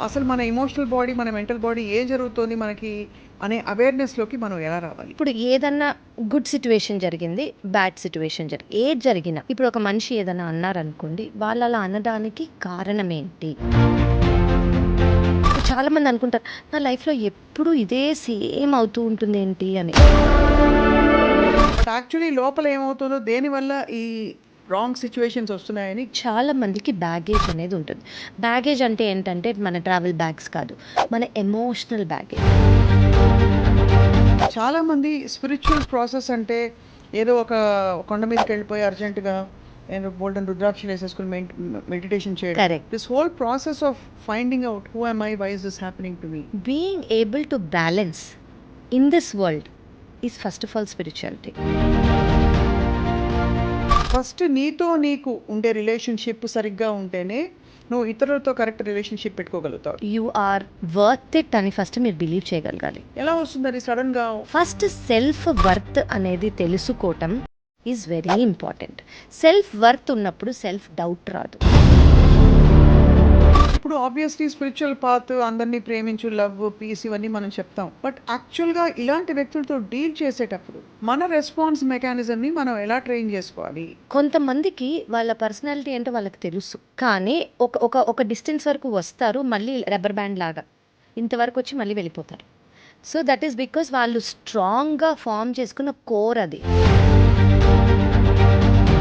అసలు మన emotional body, మన మెంటల్ బాడీ ఏం జరుగుతోంది మనకి అనే అవేర్‌నెస్‌లోకి మనం ఎలా రావాలి? ఇప్పుడు ఏదన్నా గుడ్ సిట్యుయేషన్ జరిగింది, బ్యాడ్ సిట్యుయేషన్ ఏది జరిగినా ఇప్పుడు ఒక మనిషి ఏదైనా అన్నారనుకోండి, వాళ్ళు అలా అనడానికి కారణం ఏంటి? చాలామంది అనుకుంటారు, నా లైఫ్‌లో ఎప్పుడు ఇదే సేమ్ అవుతూ ఉంటుంది ఏంటి అని. బట్ యాక్చువల్లీ లోపల ఏమవుతుందో దేనివల్ల ఈ రాంగ్ సిట్యుయేషన్స్ వస్తున్నాయని చాలా మందికి బ్యాగేజ్ అనేది ఉంటుంది. బ్యాగేజ్ అంటే ఏంటంటే మన ట్రావెల్ బ్యాగ్స్ కాదు, మన ఎమోషనల్ బ్యాగేజ్. చాలామంది స్పిరిచువల్ ప్రాసెస్ అంటే ఏదో ఒక కొండ మీదకెళ్ళిపోయి అర్జెంట్‌గా ఏదో బోలెడన్ని రుద్రాక్షలు వేసేసుకొని మెడిటేషన్ చేయడం. Correct. This whole process of finding out who am I? Why is this happening to me? Being able to balance in this world is first of all spirituality. First నీతో నీకు ఉండే రిలేషన్‌షిప్ సరిగ్గా ఉంటేనే నువ్వు ఇతరులతో correct relationship పెట్టుకోగలుగుతావు. You are worth it అని first మీరు బిలీవ్ చేయగలగాలి. ఎలా వస్తుందది సడన్‌గా? ఫస్ట్ సెల్ఫ్ వర్త్ అనేది తెలుసుకోవటం is very important. Self worth ఉన్నప్పుడు సెల్ఫ్ డౌట్ రాదు. ఇప్పుడు ఆబ్వియస్లీ స్పిరిచువల్ పాత్, అందరినీ ప్రేమించు, లవ్, పీస్ ఇవన్నీ మనం చెప్తాం. బట్ యాక్చువల్‌గా ఇలాంటి వ్యక్తులతో డీల్ చేసేటప్పుడు మన రెస్పాన్స్ మెకానిజంని మనం ఎలా ట్రైన్ చేసుకోవాలి? కొంతమందికి వాళ్ళ పర్సనాలిటీ ఏంటో వాళ్ళకి తెలుసు, కానీ ఒక ఒక ఒక డిస్టెన్స్ వరకు వస్తారు, మళ్ళీ రబ్బర్ బ్యాండ్ లాగా ఇంతవరకు వచ్చి మళ్ళీ వెళ్ళిపోతారు. సో దట్ ఈస్ బికాస్ వాళ్ళు స్ట్రాంగ్గా ఫామ్ చేసుకున్న కోర్ అది.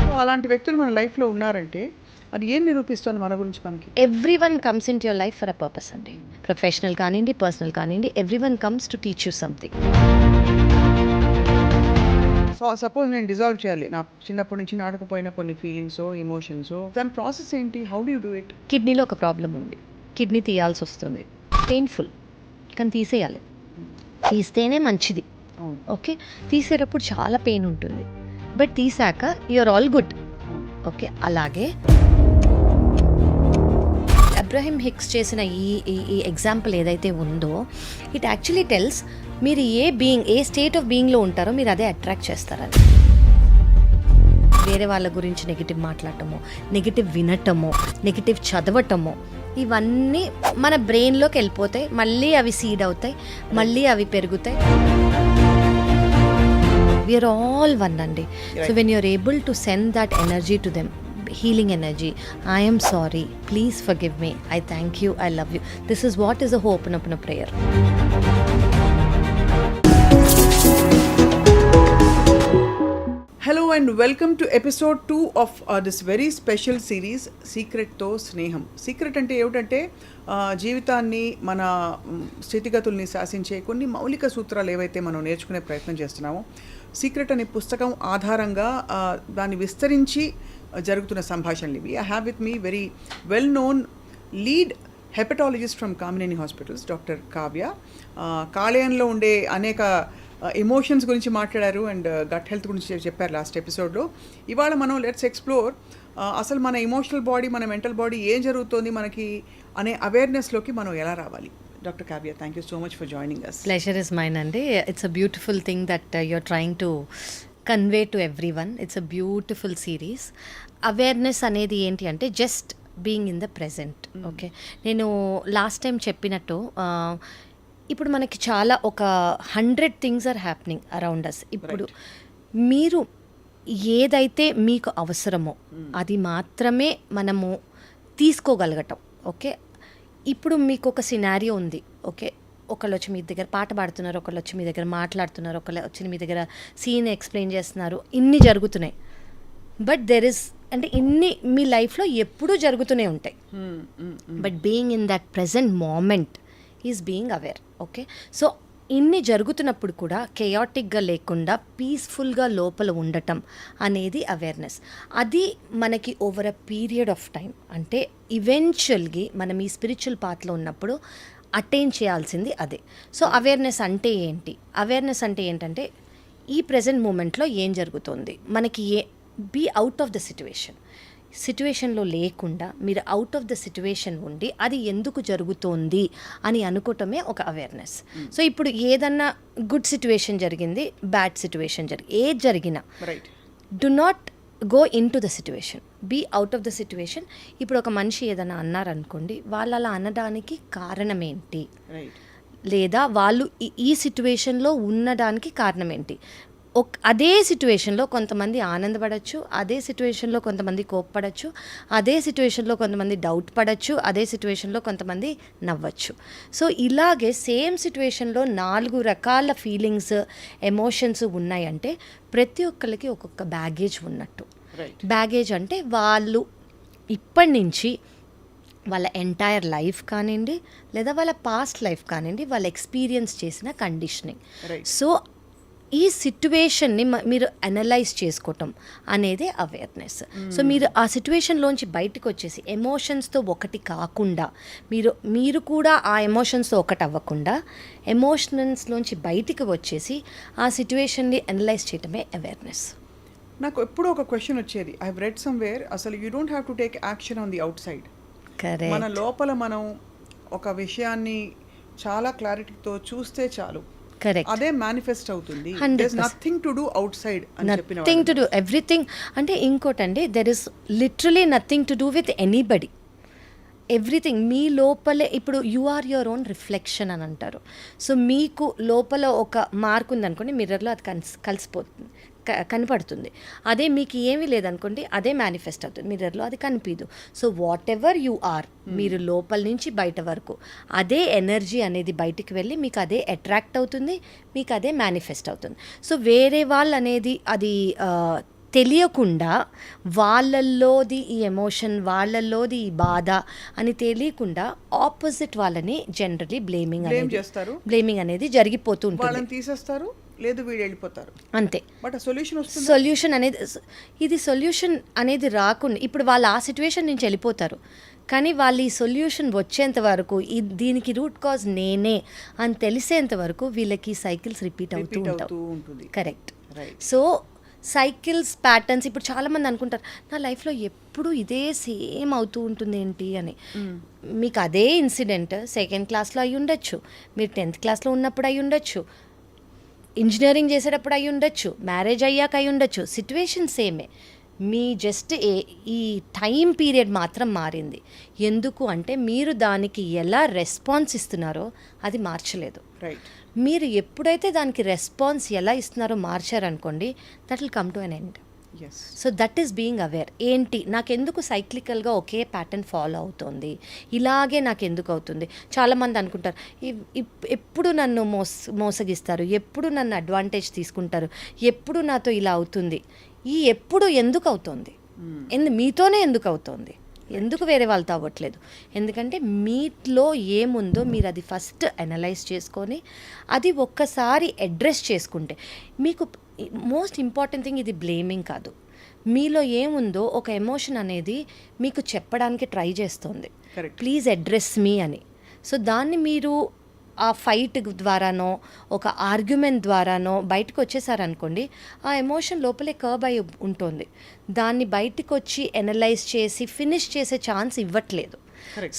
సో అలాంటి వ్యక్తులు మన లైఫ్‌లో ఉన్నారంటే అది ఏం నిరూపిస్తుంది మన గురించి మనకి? Every one comes in to your life for a purpose అండి. ప్రొఫెషనల్ కానివ్వండి, పర్సనల్ కానివ్వండి, every one comes to teach you something. So suppose నేను డిజాల్వ్ చేయాలి. నాకు చిన్నప్పటి నుంచి నాటకపోయిన కొన్ని ఫీలింగ్సో, ఎమోషన్సో, దాని ప్రాసెస్ ఏంటి? How do you do it? కిడ్నీలో ఒక ప్రాబ్లం ఉంది, కిడ్నీ తీయాల్సి వస్తుంది, పెయిన్ఫుల్, కానీ తీసేయాలి. తీస్తేనే మంచిది. అవును. ఓకే, తీసేటప్పుడు చాలా పెయిన్ ఉంటుంది, బట్ తీసాక యూఆర్ ఆల్ గుడ్. ఓకే, అలాగే అబ్రహీం హిక్స్ చేసిన ఈ ఎగ్జాంపుల్ ఏదైతే ఉందో, ఇట్ యాక్చువల్లీ టెల్స్ మీరు ఏ స్టేట్ ఆఫ్ బీయింగ్లో ఉంటారో మీరు అదే అట్రాక్ట్ చేస్తారని. వేరే వాళ్ళ గురించి నెగిటివ్ మాట్లాడటమో, నెగిటివ్ వినటమో, నెగిటివ్ చదవటమో, ఇవన్నీ మన బ్రెయిన్లోకి వెళ్ళిపోతాయి, మళ్ళీ అవి సీడ్ అవుతాయి, మళ్ళీ అవి పెరుగుతాయి. వీఆర్ ఆల్ వన్ అండి. So when you're able to send that energy to them, healing energy, I am sorry, please forgive me, I thank you, I love you, this is what is a hope in a prayer. Hello and welcome to episode 2 of this very special series సీక్రెట్తో స్నేహం. Secret అంటే ఏమిటంటే జీవితాన్ని, మన స్థితిగతుల్ని శాసించే కొన్ని మౌలిక సూత్రాలు ఏవైతే మనం నేర్చుకునే ప్రయత్నం చేస్తున్నామో, సీక్రెట్ అనే పుస్తకం ఆధారంగా దాన్ని విస్తరించి జరుగుతున్న సంభాషణలు ఇవి. I have with me very well known lead hepatologist from Kamineni hospitals, doctor Kavya. కాలేయంలో ఉండే అనేక ఎమోషన్స్ గురించి మాట్లాడారు అండ్ గట్ హెల్త్ గురించి చెప్పారు లాస్ట్ ఎపిసోడ్లో. ఇవాళ మనం లెట్స్ ఎక్స్ప్లోర్ అసలు మన ఎమోషనల్ బాడీ, మన మెంటల్ బాడీ ఏం జరుగుతోంది మనకి అనే అవేర్నెస్లోకి మనం ఎలా రావాలి. Doctor Kavya, thank you so much for joining us. Pleasure is mine అండి. It's a beautiful thing that you're trying to convey to everyone. It's a beautiful series. Awareness అనేది ఏంటి అంటే just being in the present. Okay, నేను last time చెప్పినట్టు ఇప్పుడు మనకి చాలా ఒక 100 things are happening around us. ఇప్పుడు మీరు ఏదైతే మీకు అవసరమో అది మాత్రమే మనము తీసుకోగలగటం. ఓకే, ఇప్పుడు మీకు ఒక సినారియో ఉంది. ఓకే, ఒకళ్ళు వచ్చి మీ దగ్గర పాట పాడుతున్నారు, ఒకళ్ళు వచ్చి మీ దగ్గర మాట్లాడుతున్నారు, ఒకళ్ళు వచ్చి మీ దగ్గర సీన్ ఎక్స్ప్లెయిన్ చేస్తున్నారు, ఇన్ని జరుగుతున్నాయి. బట్ దెర్ ఇస్ అంటే ఇన్ని మీ లైఫ్లో ఎప్పుడూ జరుగుతూనే ఉంటాయి. But being in that present moment is being aware. Okay, so ఇన్ని జరుగుతున్నప్పుడు కూడా కెయాటిక్గా లేకుండా పీస్ఫుల్గా లోపల ఉండటం అనేది అవేర్నెస్. అది మనకి over a period of time, అంటే ఈవెన్చువల్గా మనం ఈ స్పిరిచువల్ పాత్లో ఉన్నప్పుడు అటైన్ చేయాల్సింది అదే. సో అవేర్నెస్ అంటే ఏంటి? అవేర్నెస్ అంటే ఏంటంటే ఈ ప్రెజెంట్ మూమెంట్లో ఏం జరుగుతుంది మనకి, బీ అవుట్ ఆఫ్ ద సిట్యువేషన్లో లేకుండా మీరు అవుట్ ఆఫ్ ద సిట్యువేషన్ ఉండి అది ఎందుకు జరుగుతోంది అని అనుకోవటమే ఒక అవేర్నెస్. సో ఇప్పుడు ఏదన్నా గుడ్ సిట్యువేషన్ జరిగింది, బ్యాడ్ సిట్యువేషన్ ఏది జరిగినా do not go into the situation, be out of the situation. ఇప్పుడు ఒక మనిషి ఏదైనా అన్నారనుకోండి, వాళ్ళు అలా అనడానికి కారణం ఏంటి, రైట్. లేదా వాళ్ళు ఈ సిట్యువేషన్లో ఉండడానికి కారణం ఏంటి. అదే సిట్యువేషన్లో కొంతమంది ఆనందపడచ్చు, అదే సిట్యువేషన్లో కొంతమంది కోప్పడచ్చు, అదే సిట్యువేషన్లో కొంతమంది డౌట్ పడచ్చు, అదే సిట్యువేషన్లో కొంతమంది నవ్వచ్చు. సో ఇలాగే సేమ్ సిట్యువేషన్లో 4 రకాల ఫీలింగ్స్, ఎమోషన్స్ ఉన్నాయంటే ప్రతి ఒక్కరికి ఒక్కొక్క బ్యాగేజ్ ఉన్నట్టు. రైట్. బ్యాగేజ్ అంటే వాళ్ళు ఇప్పటి నుంచి వాళ్ళ ఎంటైర్ లైఫ్ కానివ్వండి, లేదా వాళ్ళ పాస్ట్ లైఫ్ కానివ్వండి, వాళ్ళు ఎక్స్పీరియన్స్ చేసిన కండిషనింగ్. రైట్. సో ఈ సిట్యువేషన్ని మీరు అనలైజ్ చేసుకోవటం అనేది అవేర్నెస్. సో మీరు ఆ సిట్యువేషన్లోంచి బయటకు వచ్చేసి ఎమోషన్స్తో ఒకటి కాకుండా, మీరు కూడా ఆ ఎమోషన్స్తో ఒకటి అవ్వకుండా ఎమోషన్స్లోంచి బయటికి వచ్చేసి ఆ సిట్యువేషన్ని అనలైజ్ చేయటమే అవేర్నెస్. నాకు ఎప్పుడూ ఒక క్వశ్చన్ వచ్చేది, ఐ హవ్ రెడ్ సమ్వేర్, అసలు you don't have to take action on the out side. మన కరెక్ట్. లోపల మనం ఒక విషయాన్ని చాలా క్లారిటీతో చూస్తే చాలు, కరెక్ట్. అదే మేనిఫెస్ట్ అవుతుంది. 100%. Nothing to do outside అని చెప్పిన నథింగ్ టు డూ, ఎవ్రీథింగ్. అంటే ఇంకోటండి, there is literally nothing to do with anybody. Everything మీ లోపలే. ఇప్పుడు you are your own reflection అని అంటారు. సో మీకు లోపల ఒక మార్క్ ఉందనుకోండి, మిర్రర్లో అది కలిసిపోతుంది, కనపడుతుంది. అదే మీకు ఏమీ లేదనుకోండి, అదే మేనిఫెస్ట్ అవుతుంది, మిర్రర్లో అది కనిపించదు. So whatever you are, మీరు లోపల నుంచి బయట వరకు అదే ఎనర్జీ అనేది బయటికి వెళ్ళి మీకు అదే అట్రాక్ట్ అవుతుంది, మీకు అదే మేనిఫెస్ట్ అవుతుంది. సో వేరే వాళ్ళు అనేది అది తెలియకుండా, వాళ్ళల్లోది ఈ ఎమోషన్, వాళ్ళల్లోది ఈ బాధ అని తెలియకుండా ఆపోజిట్ వాళ్ళని జనరలీ బ్లేమింగ్ అనేది జరిగిపోతూ ఉంటుంది. వాళ్ళని తీసేస్తారు, లేదు వీళ్ళు వెళ్ళిపోతారు, అంతే. బట్ సొల్యూషన్ వస్తుంది. సొల్యూషన్ అనేది రాకుండా, ఇప్పుడు వాళ్ళు ఆ సిచ్యువేషన్ నుంచి వెళ్ళిపోతారు, కానీ వాళ్ళు ఈ సొల్యూషన్ వచ్చేంత వరకు, దీనికి రూట్ కాజ్ నేనే అని తెలిసేంత వరకు వీళ్ళకి సైకిల్స్ రిపీట్ అవుతూ ఉంటుంది. Correct. Right. So cycles, patterns, ఇప్పుడు చాలామంది అనుకుంటారు నా లైఫ్లో ఎప్పుడు ఇదే సేమ్ అవుతూ ఉంటుంది ఏంటి అని. మీకు అదే ఇన్సిడెంట్ 2nd క్లాస్లో అయి ఉండొచ్చు, మీరు 10th క్లాస్లో ఉన్నప్పుడు అయి ఉండొచ్చు, ఇంజనీరింగ్ చేసేటప్పుడు అయి ఉండొచ్చు, మ్యారేజ్ అయ్యాక అయి ఉండొచ్చు, సిట్యువేషన్ సేమే. మీ జస్ట్ ఈ టైం పీరియడ్ మాత్రం మారింది. ఎందుకు అంటే మీరు దానికి ఎలా రెస్పాన్స్ ఇస్తున్నారో అది మార్చలేదు. రైట్. మీరు ఎప్పుడైతే దానికి రెస్పాన్స్ ఎలా ఇస్తున్నారో మార్చారనుకోండి, that will come to an end. Yes. So that is being aware. ఏంటి నాకెందుకు సైక్లికల్గా ఒకే ప్యాటర్న్ ఫాలో అవుతుంది, ఇలాగే నాకు ఎందుకు అవుతుంది. చాలామంది అనుకుంటారు ఎప్పుడు నన్ను మోసగిస్తారు, ఎప్పుడు నన్ను అడ్వాంటేజ్ తీసుకుంటారు, ఎప్పుడు నాతో ఇలా అవుతుంది. ఈ ఎప్పుడు ఎందుకు అవుతుంది, మీతోనే ఎందుకు అవుతుంది, ఎందుకు వేరే వాళ్ళతో అవ్వట్లేదు? ఎందుకంటే మీలో ఏముందో మీరు అది ఫస్ట్ అనలైజ్ చేసుకొని అది ఒక్కసారి అడ్రస్ చేసుకుంటే, మీకు మోస్ట్ ఇంపార్టెంట్ థింగ్ ఇది బ్లేమింగ్ కాదు. మీలో ఏముందో ఒక ఎమోషన్ అనేది మీకు చెప్పడానికి ట్రై చేస్తుంది, ప్లీజ్ అడ్రస్ మీ అని. సో దాన్ని మీరు ఆ ఫైట్ ద్వారానో ఒక ఆర్గ్యుమెంట్ ద్వారానో బయటకు వచ్చేసారనుకోండి, ఆ ఎమోషన్ లోపలే కర్బ్ అయి ఉంటుంది, దాన్ని బయటకు వచ్చి ఎనలైజ్ చేసి ఫినిష్ చేసే ఛాన్స్ ఇవ్వట్లేదు.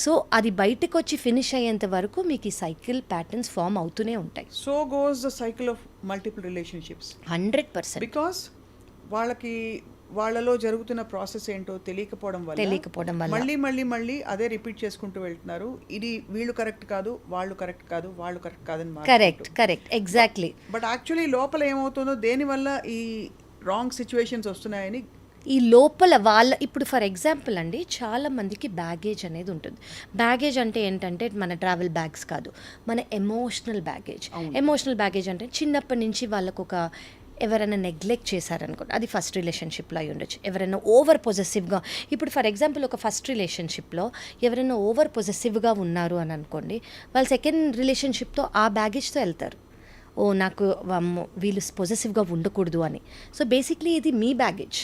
సో అది బయటకు వచ్చి ఫినిష్ అయ్యేంత వరకు మీకు ఈ సైకిల్ ప్యాటర్న్స్ ఫామ్ అవుతూనే ఉంటాయి. So goes the cycle of multiple relationships. 100%. Because వాళ్ళలో జరుగుతున్న ప్రాసెస్ ఏంటో తెలియకపోవడం వల్ల మళ్ళీ అదే రిపీట్ చేసుకుంటూ వెళ్తున్నారు. ఇది వీళ్ళు కరెక్ట్ కాదు, వాళ్ళు కరెక్ట్ కాదు, వాళ్ళు కరెక్ట్ కాదని. Correct exactly. బట్ యాక్చువల్లీ లోపల ఏమవుతుందో, దేనివల్ల ఈ రాంగ్ సిచ్యువేషన్స్ వస్తున్నాయని ఈ లోపల ఇప్పుడు ఫర్ ఎగ్జాంపుల్ అండి, చాలా మందికి బ్యాగేజ్ అనేది ఉంటుంది. బ్యాగేజ్ అంటే ఏంటంటే మన ట్రావెల్ బ్యాగ్స్ కాదు, మన ఎమోషనల్ బ్యాగేజ్ అంటే చిన్నప్పటి నుంచి వాళ్ళకు ఒక ఎవరైనా నెగ్లెక్ట్ చేశారనుకోండి, అది ఫస్ట్ రిలేషన్షిప్లో అయి ఉండొచ్చు. ఎవరైనా ఓవర్ పొజెసివ్గా, ఇప్పుడు ఫర్ ఎగ్జాంపుల్ ఒక ఫస్ట్ రిలేషన్షిప్లో ఎవరైనా ఓవర్ పొజెసివ్గా ఉన్నారు అని అనుకోండి, వాళ్ళు 2nd రిలేషన్షిప్తో ఆ బ్యాగేజ్తో వెళ్తారు. నాకు వీళ్ళు పొజెసివ్గా ఉండకూడదు అని. సో బేసిక్లీ ఇది మీ బ్యాగేజ్.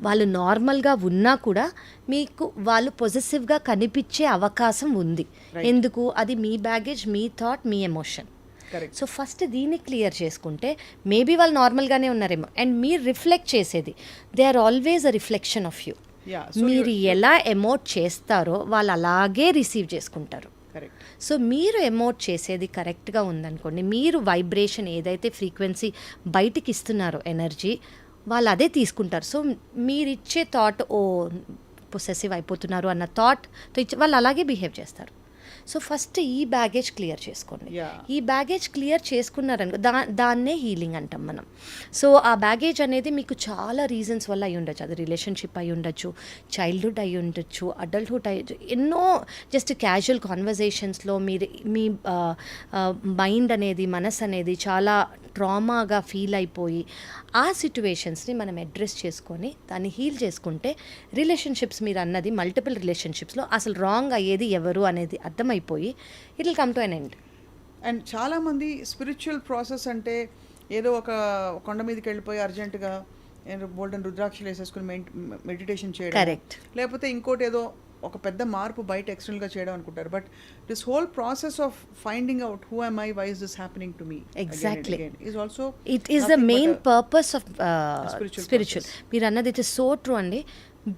వాళ్ళు నార్మల్గా ఉన్నా కూడా మీకు వాళ్ళు పొజెసివ్గా కనిపించే అవకాశం ఉంది. ఎందుకు? అది మీ బ్యాగేజ్, మీ థాట్, మీ ఎమోషన్. సో ఫస్ట్ దీన్ని క్లియర్ చేసుకుంటే మేబీ వాళ్ళు నార్మల్గానే ఉన్నారేమో. అండ్ మీరు రిఫ్లెక్ట్ చేసేది, they are always a reflection of you. మీరు ఎలా ఎమోట్ చేస్తారో వాళ్ళు అలాగే రిసీవ్ చేసుకుంటారు. సో మీరు ఎమోట్ చేసేది కరెక్ట్గా ఉందనుకోండి, మీరు వైబ్రేషన్ ఏదైతే ఫ్రీక్వెన్సీ బయటికి ఇస్తున్నారో ఎనర్జీ, వాళ్ళు అదే తీసుకుంటారు. సో మీరిచ్చే థాట్ ఓ పొసెసివ్ అయిపోతున్నారు అన్న థాట్తో ఇచ్చి వాళ్ళు అలాగే బిహేవ్ చేస్తారు. సో ఫస్ట్ ఈ బ్యాగేజ్ క్లియర్ చేసుకోండి. Yeah. ఈ బ్యాగేజ్ క్లియర్ చేసుకున్నారనుకో దాన్నే హీలింగ్ అంటాం మనం. సో ఆ బ్యాగేజ్ అనేది మీకు చాలా రీజన్స్ వల్ల అయి ఉండొచ్చు. అది రిలేషన్షిప్ అయి ఉండొచ్చు, చైల్డ్హుడ్ అయి ఉండొచ్చు, అడల్ట్హుడ్ అయ్యి ఎన్నో జస్ట్ క్యాజువల్ కాన్వర్జేషన్స్లో మీరు మీ మైండ్ అనేది మనసు అనేది చాలా ట్రామాగా ఫీల్ అయిపోయి ఆ సిచ్యువేషన్స్ని మనం అడ్రస్ చేసుకొని దాన్ని హీల్ చేసుకుంటే రిలేషన్షిప్స్ మీరు అన్నది మల్టిపుల్ రిలేషన్షిప్స్లో అసలు రాంగ్ అయ్యేది ఎవరు అనేది అర్థమైపోయి it will come to an end. And చాలామంది స్పిరిచువల్ ప్రాసెస్ అంటే ఏదో ఒక కొండ మీదకి వెళ్ళిపోయి అర్జెంటుగా బోల్డెన్ రుద్రాక్షలు వేసేసుకుని మెడిటేషన్ చేయడం, కరెక్ట్, లేకపోతే ఇంకోటి ఏదో ఒక పెద్ద మార్పు బయట ఎక్స్టర్నల్గా చేయడం అనుకుంటారు. But this whole process of finding out who am I, why is this happening to me Exactly. is also it is the main purpose of spiritual spiritual. మీరు అన్నది ఇట్ ఇస్ సో ట్రూ అండి.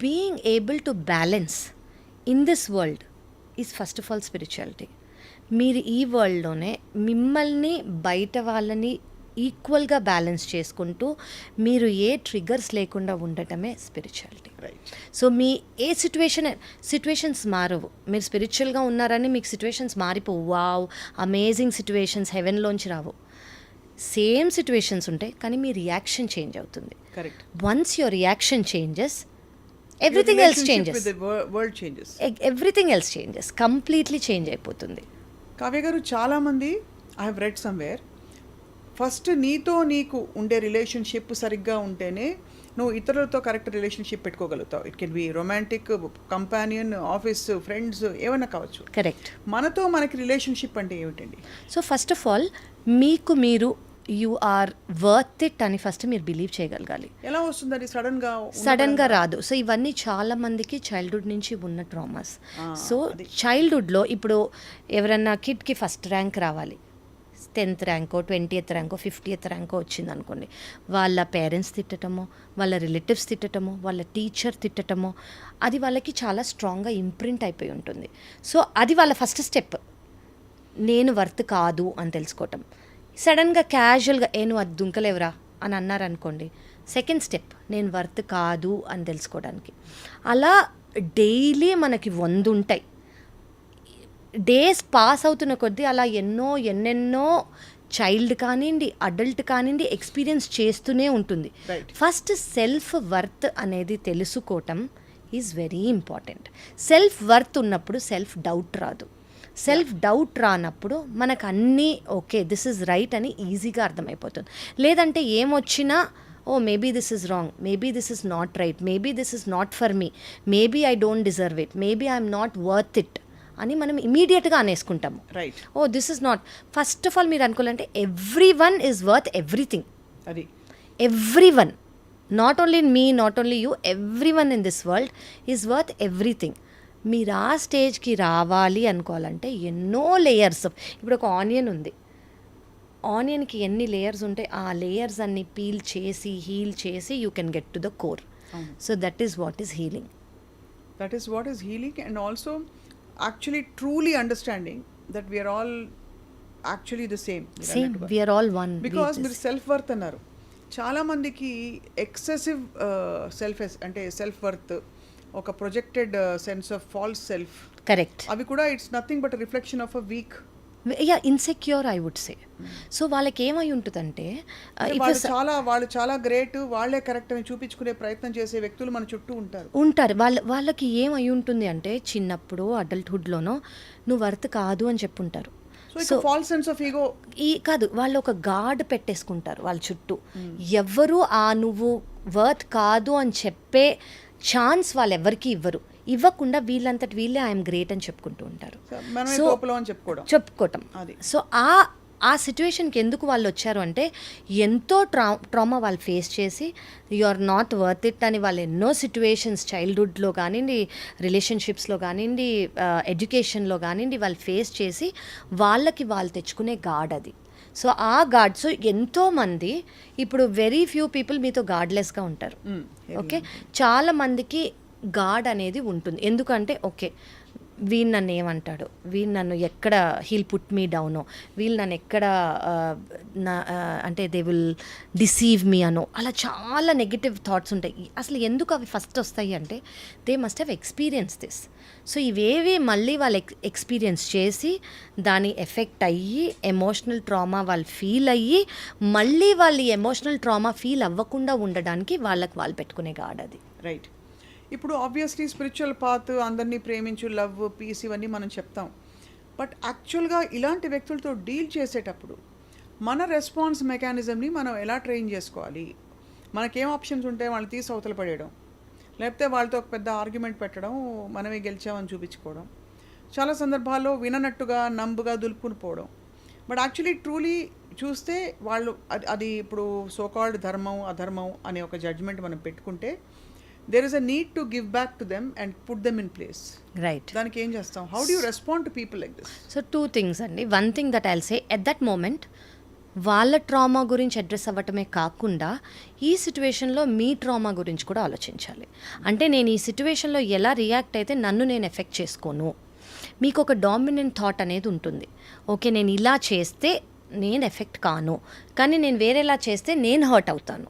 Being able to balance in this world is first of all spirituality. మీరు ఈ వరల్డ్లోనే మిమ్మల్ని బయట వాళ్ళని ఈక్వల్గా balance చేసుకుంటూ మీరు ఏ ట్రిగర్స్ లేకుండా ఉండటమే స్పిరిచువాలిటీ. రైట్. సో మీ ఏ సిచ్యువేషన్స్ మారవు. మీరు స్పిరిచువల్గా ఉన్నారని మీకు సిచ్యువేషన్స్ మారిపోవు. వావ్ అమేజింగ్ సిచ్యువేషన్స్ హెవెన్లోంచి రావు. సేమ్ సిచ్యువేషన్స్ ఉంటాయి కానీ మీ రియాక్షన్ చేంజ్ అవుతుంది. Correct. Once your reaction changes everything else changes. World changes. Everything else changes, completely change అయిపోతుంది. కావ్య గారు, చాలామంది I have read somewhere first నీతో నీకు ఉండే రిలేషన్షిప్ సరిగ్గా ఉంటేనే నువ్వు ఇతరులతో కరెక్ట్ రిలేషన్షిప్ పెట్టుకోగలుగుతావు. It can be romantic, companion, office friends, ఏమైనా కావచ్చు. కరెక్ట్. మనతో మనకి రిలేషన్షిప్ అంటే ఏమిటండి? సో ఫస్ట్ ఆఫ్ ఆల్ మీకు మీరు యు ఆర్ వర్త్ ఇట్ అని ఫస్ట్ మీరు బిలీవ్ చేయగలగాలి. ఎలా వస్తుందండి సడన్గా రాదు. సో ఇవన్నీ చాలా మందికి చైల్డ్హుడ్ నుంచి ఉన్న ట్రామాస్. సో చైల్డ్హుడ్లో ఇప్పుడు ఎవరన్నా కిడ్కి ఫస్ట్ ర్యాంక్ రావాలి, 10th ర్యాంకో 20th ర్యాంకో 50th ర్యాంకో వచ్చింది అనుకోండి, వాళ్ళ పేరెంట్స్ తిట్టటమో, వాళ్ళ రిలేటివ్స్ తిట్టటమో, వాళ్ళ టీచర్ తిట్టటమో, అది వాళ్ళకి చాలా స్ట్రాంగ్గా ఇంప్రింట్ అయిపోయి ఉంటుంది. సో అది వాళ్ళ ఫస్ట్ స్టెప్, నేను వర్త్ కాదు అని తెలుసుకోవటం. సడన్గా క్యాజువల్గా నువ్వు అది దుంకలేవరా అని అన్నారనుకోండి, సెకండ్ స్టెప్ నేను వర్త్ కాదు అని తెలుసుకోవడానికి. అలా డైలీ మనకి 100 ఉంటాయి. డేస్ పాస్ అవుతున్న కొద్దీ అలా ఎన్నెన్నో చైల్డ్ కానివ్వండి, అడల్ట్ కానివ్వండి ఎక్స్పీరియన్స్ చేస్తూనే ఉంటుంది. ఫస్ట్ సెల్ఫ్ వర్త్ అనేది తెలుసుకోవటం is very important. Self worth ఉన్నప్పుడు సెల్ఫ్ డౌట్ రాదు. సెల్ఫ్ డౌట్ రానప్పుడు మనకు అన్నీ ఓకే దిస్ ఇస్ రైట్ అని ఈజీగా అర్థమైపోతుంది. లేదంటే ఏమొచ్చినా oh maybe this is wrong, maybe this is not right, maybe this is not for me, maybe I don't deserve it, maybe I'm not worth it అని మనం ఇమీడియట్గా అనేసుకుంటాము. Right. Oh this is not. First of all మీరు అనుకోవాలంటే everyone is worth everything. అది everyone, not only me, not only you, everyone in this world is worth everything. మీరు ఆ స్టేజ్కి రావాలి అనుకోవాలంటే ఎన్నో లేయర్స్. ఇప్పుడు ఒక ఆనియన్ ఉంది, ఆనియన్కి ఎన్ని లేయర్స్ ఉంటాయి, ఆ లేయర్స్ అన్ని పీల్ చేసి హీల్ చేసి you can get to the core. So that is what is healing. That is what is healing. And also actually truly understanding that we are all actually the same, we are all one, because మీరు self worth అన్నారు. చాలా మందికి excessive అంటే self worth, ఒక projected sense of false self. Correct. అవి కూడా it's nothing but reflection of a weak, insecure I would say. So వాళ్ళకి ఏమై ఉంటుందంటే వాళ్ళు చాలా గ్రేట్, వాళ్ళే కరెక్ట్ అని చూపించుకునే ప్రయత్నం చేసే వ్యక్తులు మన చుట్టూ ఉంటారు. వాళ్ళకి ఏమై ఉంటుంది అంటే చిన్నప్పుడు అడల్ట్హుడ్లోనో నువ్వు వర్త్ కాదు అని చెప్పుంటారు. So false sense of ego కాదు, వాళ్ళు ఒక గార్డ్ పెట్టేసుకుంటారు వాళ్ళ చుట్టూ. ఎవరు నువ్వు వర్త్ కాదు అని చెప్పే ఛాన్స్ వాళ్ళు ఎవరికి ఇవ్వకుండా వీళ్ళంతటి వీళ్ళే ఐఎమ్ గ్రేట్ అని చెప్పుకుంటూ ఉంటారు. సో చెప్పుకోవటం. సో ఆ సిచ్యువేషన్కి ఎందుకు వాళ్ళు వచ్చారు అంటే ఎంతో ట్రామా వాళ్ళు ఫేస్ చేసి you are not worth it అని వాళ్ళు ఎన్నో సిచ్యువేషన్స్ చైల్డ్హుడ్లో కానివ్వండి, రిలేషన్షిప్స్లో కానివ్వండి, ఎడ్యుకేషన్లో కానివ్వండి వాళ్ళు ఫేస్ చేసి వాళ్ళకి వాళ్ళు తెచ్చుకునే గాడ్ అది. సో ఆ గాడ్, సో ఎంతోమంది ఇప్పుడు వెరీ ఫ్యూ పీపుల్ మీతో గాడ్లెస్గా ఉంటారు. ఓకే, చాలామందికి గాడ్ అనేది ఉంటుంది. ఎందుకంటే ఓకే వీళ్ళు నన్ను ఏమంటాడు, వీళ్ళు నన్ను ఎక్కడ హీల్ పుట్ మీ డౌనో, వీళ్ళు నన్ను ఎక్కడ అంటే దే విల్ డిసీవ్ మీ అనో, అలా చాలా నెగిటివ్ థాట్స్ ఉంటాయి. అసలు ఎందుకు అవి ఫస్ట్ వస్తాయి అంటే they must have experience this. So ఇవేవి మళ్ళీ వాళ్ళు ఎక్స్పీరియన్స్ చేసి దాని ఎఫెక్ట్ అయ్యి ఎమోషనల్ ట్రామా వాళ్ళు ఫీల్ అయ్యి మళ్ళీ వాళ్ళు ఎమోషనల్ ట్రామా ఫీల్ అవ్వకుండా ఉండడానికి వాళ్ళకి వాళ్ళు పెట్టుకునే గాడ్ అది. రైట్. ఇప్పుడు ఆబ్వియస్లీ స్పిరిచువల్ పాత్, అందరినీ ప్రేమించు, లవ్, పీస్ ఇవన్నీ మనం చెప్తాం. బట్ యాక్చువల్గా ఇలాంటి వ్యక్తులతో డీల్ చేసేటప్పుడు మన రెస్పాన్స్ మెకానిజంని మనం ఎలా ట్రైన్ చేసుకోవాలి? మనకేం ఆప్షన్స్ ఉంటాయి? వాళ్ళని తీసి అవతల పడేయడం, లేకపోతే వాళ్ళతో ఒక పెద్ద ఆర్గ్యుమెంట్ పెట్టడం, మనమే గెలిచామని చూపించుకోవడం, చాలా సందర్భాల్లో విననట్టుగా నంబుగా దులుపుకుని పోవడం. బట్ యాక్చువల్లీ ట్రూలీ చూస్తే వాళ్ళు అది ఇప్పుడు సోకాల్డ్ ధర్మం అధర్మం అనే ఒక జడ్జ్మెంట్ మనం పెట్టుకుంటే there is a need to give back to them and put them in place. Right. దానికి ఏం చేస్తాం? How do you respond to people like this? So 2 things అండి. One thing that I'll say, at that moment వాళ్ళ trauma గురించి address అవ్వటమే కాకుండా ఈ సిచ్యువేషన్లో మీ ట్రామా గురించి కూడా ఆలోచించాలి. అంటే నేను ఈ సిచ్యువేషన్లో ఎలా రియాక్ట్ అయితే నన్ను నేను ఎఫెక్ట్ చేసుకోను. మీకు ఒక డామినెంట్ థాట్ అనేది ఉంటుంది. ఓకే, నేను ఇలా చేస్తే నేను ఎఫెక్ట్ కాను, కానీ నేను వేరేలా చేస్తే నేను హర్ట్ అవుతాను.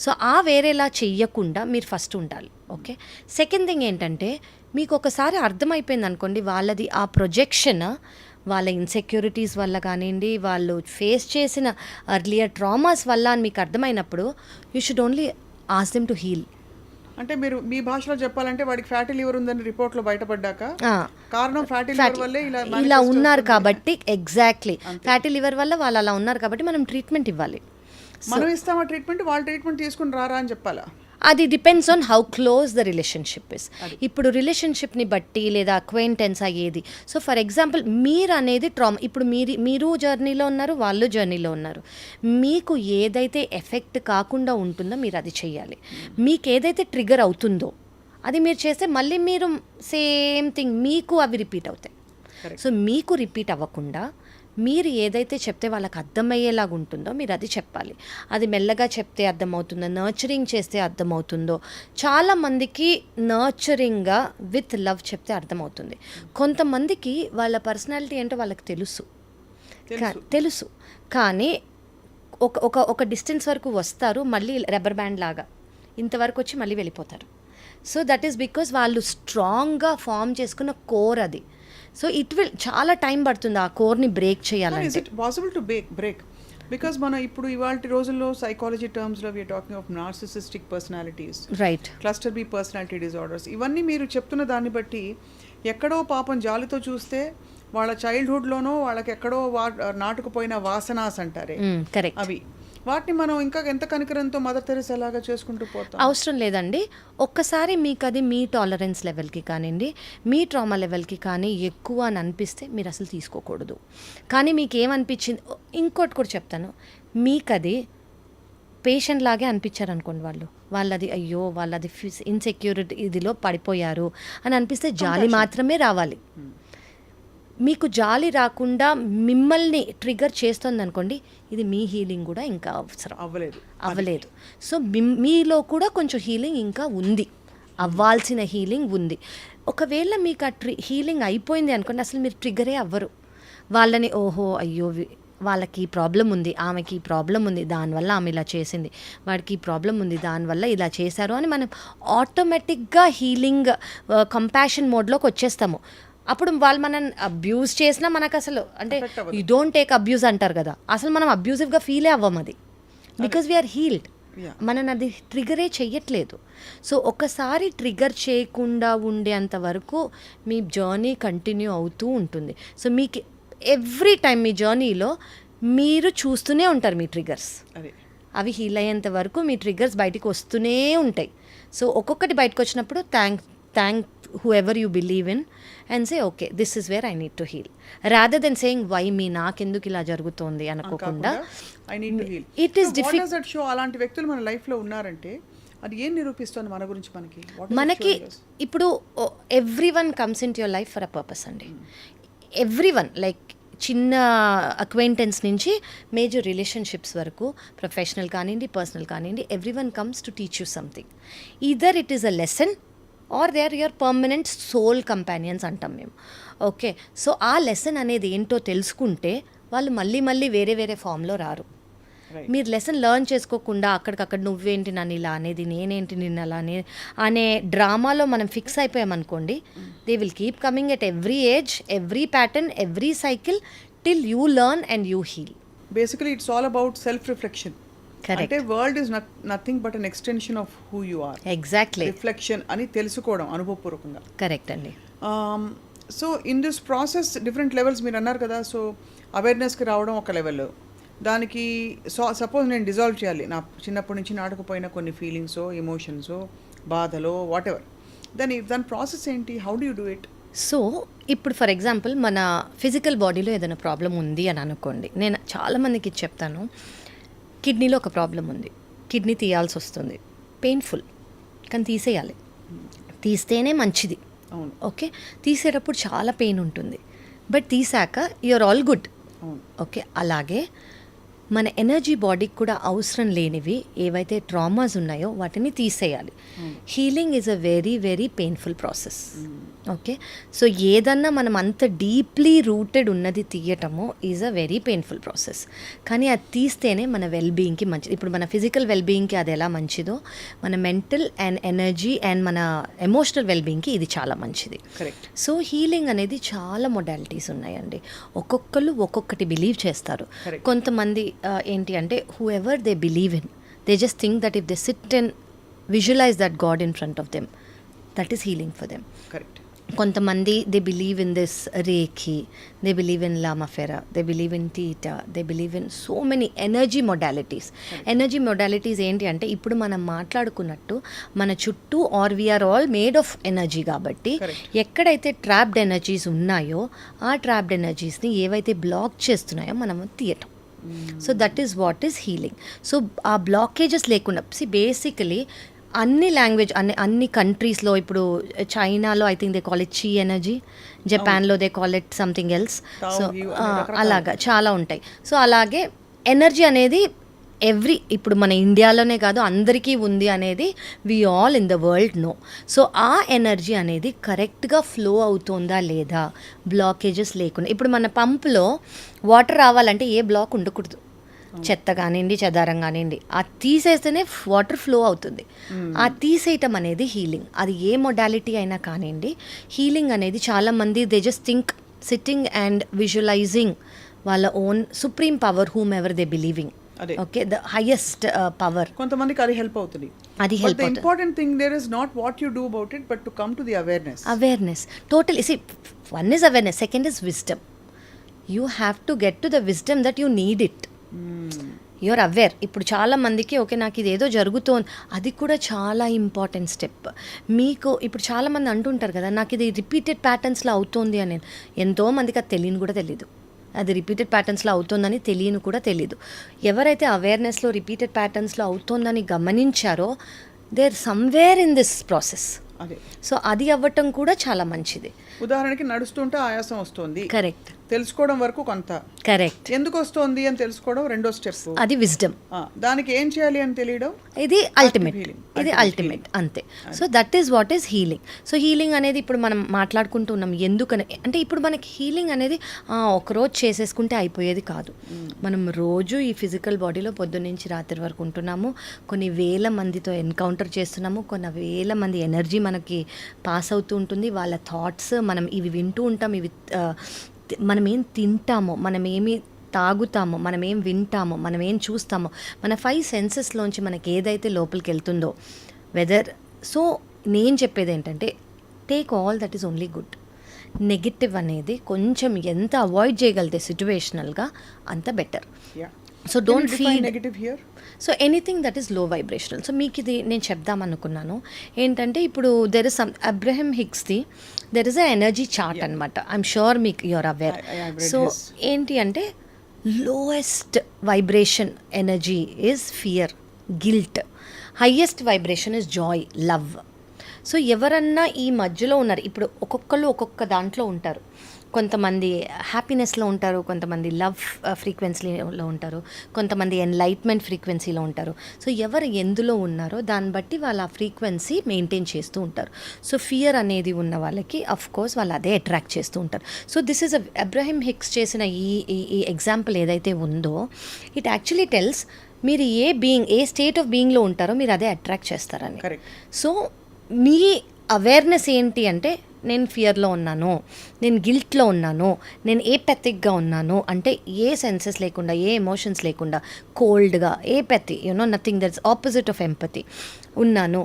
సో ఆ వేరేలా చెయ్యకుండా మీరు ఫస్ట్ ఉండాలి. ఓకే. సెకండ్ థింగ్ ఏంటంటే, మీకు ఒకసారి అర్థమైపోయింది అనుకోండి వాళ్ళది ఆ ప్రొజెక్షన్, వాళ్ళ ఇన్సెక్యూరిటీస్ వల్ల కానివ్వండి, వాళ్ళు ఫేస్ చేసిన అర్లియర్ ట్రామాస్ వల్ల అని మీకు అర్థమైనప్పుడు you should only ask them to heal. అంటే మీరు మీ భాషలో చెప్పాలంటే వాడికి ఫ్యాటీ లివర్ ఉందని రిపోర్ట్లో బయటపడ్డాక కారణం ఫ్యాటీ లివర్ వల్లే ఇలా ఉన్నారు కాబట్టి, ఎగ్జాక్ట్లీ ఫ్యాటీ లివర్ వల్ల వాళ్ళు అలా ఉన్నారు కాబట్టి మనం ట్రీట్మెంట్ ఇవ్వాలి. మనం ఇస్తామా ట్రీట్మెంట్, వాళ్ళు ట్రీట్మెంట్ తీసుకుని రారా అని చెప్పాలా? అది depends on how close the relationship is. ఇప్పుడు రిలేషన్షిప్ని బట్టి లేదా అక్వైంటెన్స్ అయ్యేది. సో ఫర్ ఎగ్జాంపుల్ మీరు అనేది ట్రామా, ఇప్పుడు మీరు జర్నీలో ఉన్నారు, వాళ్ళు జర్నీలో ఉన్నారు. మీకు ఏదైతే ఎఫెక్ట్ కాకుండా ఉంటుందో మీరు అది చెయ్యాలి. మీకు ఏదైతే ట్రిగర్ అవుతుందో అది మీరు చేస్తే మళ్ళీ మీరు సేమ్ థింగ్ మీకు అవి రిపీట్ అవుతాయి. సో మీకు రిపీట్ అవ్వకుండా మీరు ఏదైతే చెప్తే వాళ్ళకి అర్థమయ్యేలాగా ఉంటుందో మీరు అది చెప్పాలి. అది మెల్లగా చెప్తే అర్థమవుతుందో, నర్చరింగ్ చేస్తే అర్థమవుతుందో. చాలామందికి నర్చరింగ్గా విత్ లవ్ చెప్తే అర్థమవుతుంది. కొంతమందికి వాళ్ళ పర్సనాలిటీ ఏంటో వాళ్ళకి తెలుసు కానీ ఒక డిస్టెన్స్ వరకు వస్తారు, మళ్ళీ రబ్బర్ బ్యాండ్ లాగా ఇంతవరకు వచ్చి మళ్ళీ వెళ్ళిపోతారు. సో దట్ ఈస్ బికాజ్ వాళ్ళు స్ట్రాంగ్గా ఫామ్ చేసుకున్న కోర్ అది. సో ఇట్ విల్ చాలా టైం పడుతుంది ఆ కోర్ని బ్రేక్ చేయాలంటే. Is it possible to break? Because మనం ఇప్పుడు ఇవాళ రోజుల్లో సైకాలజీ టర్మ్స్లో we're talking of narcissistic personalities, right, cluster B personality disorders. ఇవన్నీ మీరు చెప్తున్న దాన్ని బట్టి ఎక్కడో పాపం జాలితో చూస్తే వాళ్ళ చైల్డ్హుడ్లోనో వాళ్ళకి ఎక్కడో నాటుకుపోయిన వాసనాస్ అంటారే, కరెక్ట్, అవి వాటిని మనం ఇంకా ఎంత కనికరంతో మదర్ తెరెసా లాగా చేసుకుంటూ పోతాం. అవసరం లేదండి. ఒక్కసారి మీకు అది మీ టాలరెన్స్ లెవెల్కి కానివ్వండి, మీ ట్రామా లెవెల్కి కానీ ఎక్కువ అని అనిపిస్తే మీరు అసలు తీసుకోకూడదు. కానీ మీకు ఏమనిపించింది, ఇంకోటి కూడా చెప్తాను, మీకు అది పేషెంట్ లాగే అనిపించారనుకోండి, వాళ్ళది అయ్యో వాళ్ళది ఇన్సెక్యూరిటీ ఇదిలో పడిపోయారు అని అనిపిస్తే జాలి మాత్రమే రావాలి. మీకు జాలి రాకుండా మిమ్మల్ని ట్రిగర్ చేస్తుంది అనుకోండి, ఇది మీ హీలింగ్ కూడా ఇంకా అవసరం అవ్వలేదు. సో మీలో కూడా కొంచెం హీలింగ్ ఇంకా ఉంది, అవ్వాల్సిన హీలింగ్ ఉంది. ఒకవేళ మీకు ఆ హీలింగ్ అయిపోయింది అనుకోండి, అసలు మీరు ట్రిగరే అవ్వరు. వాళ్ళని ఓహో అయ్యో వాళ్ళకి ఈ ప్రాబ్లం ఉంది, ఆమెకి ఈ ప్రాబ్లం ఉంది, దానివల్ల ఆమె ఇలా చేసింది, వాడికి ఈ ప్రాబ్లం ఉంది, దానివల్ల ఇలా చేశారు అని మనం ఆటోమేటిక్గా హీలింగ్ కంపాషన్ మోడ్లోకి వచ్చేస్తాము. అప్పుడు వాళ్ళు మనం అబ్యూజ్ చేసినా మనకు అసలు అంటే యూ డోంట్ టేక్ అబ్యూజ్ అంటారు కదా, అసలు మనం అబ్యూజివ్గా ఫీలే అవ్వం అది, బికాజ్ వీఆర్ హీల్డ్. మనం అది ట్రిగరే చెయ్యట్లేదు. సో ఒకసారి ట్రిగర్ చేయకుండా ఉండేంత వరకు మీ జర్నీ కంటిన్యూ అవుతూ ఉంటుంది. సో మీకు ఎవ్రీ టైం మీ జర్నీలో మీరు చూస్తూనే ఉంటారు మీ ట్రిగర్స్, అవి హీల్ అయ్యేంత వరకు మీ ట్రిగర్స్ బయటికి వస్తూనే ఉంటాయి. సో ఒక్కొక్కటి బయటకు వచ్చినప్పుడు thank whoever you believe in and say okay this is where I need to heal rather than saying why me నాకెందుకు ఇలా జరుగుతోంది అనుకోకుండా I need to heal. It is difficult. What does that show? అలాంటి వ్యక్తులు మన లైఫ్లో ఉన్నారంటే అది ఏం నిరూపిస్తుంది మన గురించి? మనకి ఇప్పుడు everyone comes in to your life for a purpose అండి. ఎవ్రీవన్ లైక్ చిన్న అక్వైంటెన్స్ నుంచి మేజర్ రిలేషన్షిప్స్ వరకు, ప్రొఫెషనల్ కానివ్వండి, పర్సనల్ కానివ్వండి, everyone comes to teach you something. Either it is a lesson or they are your permanent soul companions అంటాం మేము. Okay, so ఆ lesson అనేది ఏంటో తెలుసుకుంటే వాళ్ళు మళ్ళీ మళ్ళీ వేరే వేరే ఫామ్లో రారు. మీరు లెసన్ లెర్న్ చేసుకోకుండా అక్కడికక్కడ నువ్వేంటి నన్ను ఇలా అనేది, నేనేంటి నిన్ను అలా అనే డ్రామాలో మనం ఫిక్స్ అయిపోయామనుకోండి, they will keep coming at every age, every pattern, every cycle till you learn and you heal. Basically it's all about self reflection. Correct. అంటే world is nothing but an extension of who you are. Exactly, reflection అని తెలుసుకోవడం అనుభవపూర్వకంగా. Correct అండి. So in this process different levels మీరు అన్నారు కదా. So అవేర్నెస్కి రావడం ఒక లెవెల్, దానికి సపోజ్ నేను డిజాల్వ్ చేయాలి నా చిన్నప్పటి నుంచి నాటకపోయిన కొన్ని ఫీలింగ్సో, ఎమోషన్సో, బాధలో, వాట్ ఎవర్, దాని ప్రాసెస్ ఏంటి? How do you do it? So ఇప్పుడు ఫర్ ఎగ్జాంపుల్ మన ఫిజికల్ బాడీలో ఏదైనా ప్రాబ్లం ఉంది అని అనుకోండి, నేను చాలామందికి చెప్తాను, కిడ్నీలో ఒక ప్రాబ్లం ఉంది, కిడ్నీ తీయాల్సి వస్తుంది, పెయిన్ఫుల్, కానీ తీసేయాలి, తీస్తేనే మంచిది. అవును. ఓకే, తీసేటప్పుడు చాలా పెయిన్ ఉంటుంది, బట్ తీసాక యూఆర్ ఆల్ గుడ్. అవును. ఓకే, అలాగే మన ఎనర్జీ బాడీకి కూడా అవసరం లేనివి ఏవైతే ట్రామాస్ ఉన్నాయో వాటిని తీసేయాలి. Healing is a very very painful process. Okay, so ఏదన్నా మనం అంత డీప్లీ రూటెడ్ ఉన్నది తీయటము is a very painful process. కానీ అది తీస్తేనే మన వెల్బీయింగ్కి మంచిది. ఇప్పుడు మన ఫిజికల్ వెల్బీయింగ్కి అది ఎలా మంచిదో, మన మెంటల్ అండ్ ఎనర్జీ అండ్ మన ఎమోషనల్ వెల్బీయింగ్కి ఇది చాలా మంచిది. కరెక్ట్. సో హీలింగ్ అనేది చాలా మొడాలిటీస్ ఉన్నాయండి. ఒక్కొక్కరు ఒక్కొక్కటి బిలీవ్ చేస్తారు. Correct. కొంతమంది ఏంటి అంటే whoever they believe in, they just think that if they sit and visualise that God in front of them, that is healing for them. Correct. కొంతమంది they believe in this reiki, they believe in Lama Fera, they believe in theta, they believe in so many energy modalities. Energy modalities ఏంటి అంటే ఇప్పుడు మనం మాట్లాడుకున్నట్టు మన చుట్టూ are we're all made of energy కాబట్టి ఎక్కడైతే ట్రాప్డ్ ఎనర్జీస్ ఉన్నాయో ఆ ట్రాప్డ్ ఎనర్జీస్ని ఏవైతే బ్లాక్ చేస్తున్నాయో మనము తీయటం. So that is what is healing. So ఆ బ్లాకేజెస్ లేకుండా బేసికలీ అన్ని లాంగ్వేజ్ అన్ని కంట్రీస్లో, ఇప్పుడు చైనాలో I think they call it చీ ఎనర్జీ, జపాన్లో they call it something else. So అలాగా చాలా ఉంటాయి. సో అలాగే ఎనర్జీ అనేది ఇప్పుడు మన ఇండియాలోనే కాదు అందరికీ ఉంది అనేది we all in the world know. So ఆ ఎనర్జీ అనేది కరెక్ట్గా ఫ్లో అవుతుందా లేదా, బ్లాకేజెస్ లేకుండా. ఇప్పుడు మన పంపులో వాటర్ రావాలంటే ఏ బ్లాక్ ఉండకూడదు, చెత్త కానివ్వండి, చెదారం కానివ్వండి, ఆ తీసేస్తేనే వాటర్ ఫ్లో అవుతుంది. ఆ తీసేయటం అనేది హీలింగ్. అది ఏ మొడాలిటీ అయినా కానివ్వండి, హీలింగ్ అనేది చాలామంది they just think sitting and visualising వాళ్ళ own supreme power whomever they believing. Okay, the highest power. కొంతమందికి అది హెల్ప్ అవుతుంది. అది హెల్ప్ అవుతుంది. Important thing there is not what you do about it but to come to the awareness. Total C one is awareness, second is wisdom. You have to get to the wisdom that you need it. You're aware. ఇప్పుడు చాలా మందికి okay నాకు ఇది ఏదో జరుగుతోంది, అది కూడా చాలా ఇంపార్టెంట్ స్టెప్. మీకు ఇప్పుడు చాలామంది అంటుంటారు కదా నాకు ఇది రిపీటెడ్ ప్యాటర్న్స్లో అవుతోంది అని. ఎంతోమందికి అది తెలియని కూడా తెలీదు, అది రిపీటెడ్ ప్యాటర్న్స్లో అవుతుందని తెలియని కూడా తెలీదు. ఎవరైతే అవేర్నెస్లో రిపీటెడ్ ప్యాటర్న్స్లో అవుతోందని గమనించారో they are somewhere in this process. అదే. సో అది అవ్వటం కూడా చాలా మంచిది. ఉదాహరణకి నడుస్తుంటే ఆయాసం వస్తుంది, కరెక్ట్, తెలుసుకోవడం వరకు కొంత, కరెక్ట్, ఎందుకు వస్తుంది అని తెలుసుకోవడం రెండో స్టెప్, అది విజ్డమ్. దానికి ఏం చేయాలి అని తెలియడం, ఇది అల్టిమేట్, ఇది అల్టిమేట్ అంతే. So that is what is healing. So healing అనేది ఇప్పుడు మనం మాట్లాడుకుంటున్నాం ఎందుకని అంటే ఇప్పుడు మనకి హీలింగ్ అనేది ఒకరోజు చేసేసుకుంటే అయిపోయేది కాదు. మనం రోజు ఈ ఫిజికల్ బాడీలో పొద్దున్నుంచి రాత్రి వరకు ఉంటున్నాము, కొన్ని వేల మందితో ఎన్కౌంటర్ చేస్తున్నాము, కొన్ని వేల మంది ఎనర్జీ మనకి పాస్ అవుతూ ఉంటుంది, వాళ్ళ థాట్స్ మనం ఇవి వింటూ ఉంటాం, ఇవి మనం ఏం తింటామో, మనం ఏమి తాగుతామో, మనం ఏం వింటామో, మనం ఏం చూస్తామో, మన 5 సెన్సెస్లోంచి మనకి ఏదైతే లోపలికి వెళ్తుందో వెదర్. సో నేను చెప్పేది ఏంటంటే take all that is only good. Negative అనేది కొంచెం ఎంత అవాయిడ్ చేయగలితే సిచ్యువేషనల్గా అంత better. So don't feel negative here. So anything that is low vibrational. So మీకు ఇది నేను చెప్దామనుకున్నాను ఏంటంటే ఇప్పుడు దెర్ ఇస్ సమ్ అబ్రహం హిగ్స్ది there is a energy chart అనమాట. ఐఎమ్ షూర్ మీకు యూఆర్ అవేర్. సో ఏంటి అంటే lowest vibration energy is fear, guilt. Highest vibration is joy, love. So ఎవరన్నా ఈ మధ్యలో ఉన్నారు, ఇప్పుడు ఒక్కొక్కరు ఒక్కొక్క దాంట్లో ఉంటారు. కొంతమంది హ్యాపీనెస్లో ఉంటారు, కొంతమంది లవ్ ఫ్రీక్వెన్సీలో ఉంటారు, కొంతమంది ఎన్లైట్మెంట్ ఫ్రీక్వెన్సీలో ఉంటారు. సో ఎవరు ఎందులో ఉన్నారో దాన్ని బట్టి వాళ్ళ ఆ ఫ్రీక్వెన్సీ మెయింటైన్ చేస్తూ ఉంటారు. సో ఫియర్ అనేది ఉన్న వాళ్ళకి అఫ్ కోర్స్ వాళ్ళు అదే అట్రాక్ట్ చేస్తూ ఉంటారు. So this is Abraham Hicks చేసిన ఈ ఎగ్జాంపుల్ ఏదైతే ఉందో ఇట్ యాక్చువల్లీ టెల్స్ మీరు ఏ స్టేట్ ఆఫ్ బీయింగ్లో ఉంటారో మీరు అదే అట్రాక్ట్ చేస్తారని. సో మీ అవేర్నెస్ ఏంటి అంటే నేను ఫియర్లో ఉన్నాను, నేను గిల్ట్లో ఉన్నాను, నేను ఏపెథిక్గా ఉన్నాను అంటే ఏ సెన్సెస్ లేకుండా, ఏ ఎమోషన్స్ లేకుండా, కోల్డ్గా, apathy nothing that's opposite of empathy ఉన్నాను,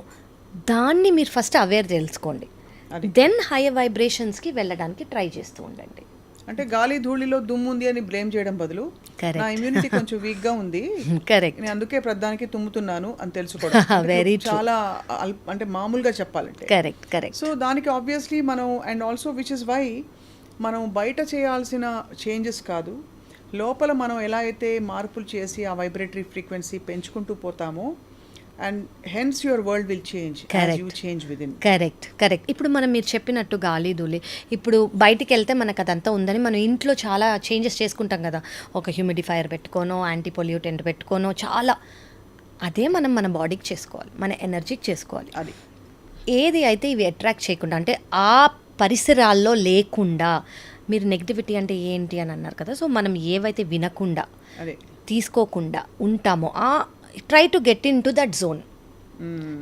దాన్ని మీరు ఫస్ట్ అవేర్ తెలుసుకోండి. దెన్ హైయర్ వైబ్రేషన్స్కి వెళ్ళడానికి ట్రై చేస్తూ ఉండండి. అంటే గాలి ధూళిలో దుమ్ము ఉంది అని బ్లేమ్ చేయడం బదులు నా ఇమ్యూనిటీ కొంచెం వీక్ గా ఉంది, కరెక్ట్, నేను అందుకే ప్రధానికి తుమ్ముతున్నాను అని తెలుసుకోవడం చాలా అంటే మామూలుగా చెప్పాలంటే. Correct correct. సో దానికి ఆబ్వియస్లీ మనం and also which is why మనం బయట చేయాల్సిన చేంజెస్ కాదు, లోపల మనం ఎలా అయితే మార్పులు చేసి ఆ వైబ్రేటరీ ఫ్రీక్వెన్సీ పెంచుకుంటూ పోతామో and hence your world will change as you change within. Correct correct. ఇప్పుడు మనం మీరు చెప్పినట్టు గాలి ధూళి, ఇప్పుడు బయటికి వెళ్తే మనకు అదంతా ఉందని మనం ఇంట్లో చాలా చేంజెస్ చేసుకుంటాం కదా, ఒక హ్యూమిడిఫైయర్ పెట్టుకోనో, యాంటీ పొల్యూటెంట్ పెట్టుకోనో, చాలా అదే మనం మన బాడీకి చేసుకోవాలి, మన ఎనర్జీకి చేసుకోవాలి. అది ఏది అయితే ఇవి అట్రాక్ట్ చేయకుండా అంటే ఆ పరిసరాల్లో లేకుండా, మీరు నెగిటివిటీ అంటే ఏంటి అని అన్నారు కదా, సో మనం ఏవైతే వినకుండా అదే తీసుకోకుండా ఉంటామో try to get in to that zone.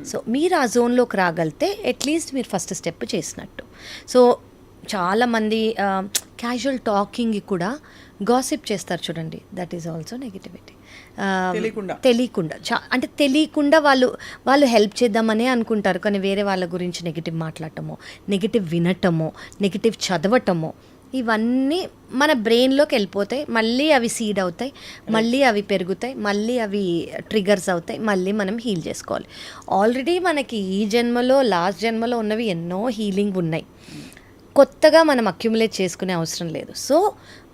So మీరు ఆ జోన్లోకి రాగలితే అట్లీస్ట్ మీరు ఫస్ట్ స్టెప్ చేసినట్టు. సో చాలామంది క్యాజువల్ టాకింగ్ కూడా గాసిప్ చేస్తారు చూడండి, దట్ ఈజ్ ఆల్సో నెగిటివిటీ. తెలియకుండా అంటే తెలియకుండా వాళ్ళు హెల్ప్ చేద్దామనే అనుకుంటారు, కానీ వేరే వాళ్ళ గురించి నెగిటివ్ మాట్లాడటమో, నెగిటివ్ వినటమో, నెగిటివ్ చదవటమో, ఇవన్నీ మన బ్రెయిన్లోకి వెళ్ళిపోతాయి. మళ్ళీ అవి సీడ్ అవుతాయి, మళ్ళీ అవి పెరుగుతాయి, మళ్ళీ అవి ట్రిగర్స్ అవుతాయి, మళ్ళీ మనం హీల్ చేసుకోవాలి. ఆల్రెడీ మనకి ఈ జన్మలో లాస్ట్ జన్మలో ఉన్నవి ఎన్నో హీలింగ్ ఉన్నాయి, కొత్తగా మనం అక్యుములేట్ చేసుకునే అవసరం లేదు. సో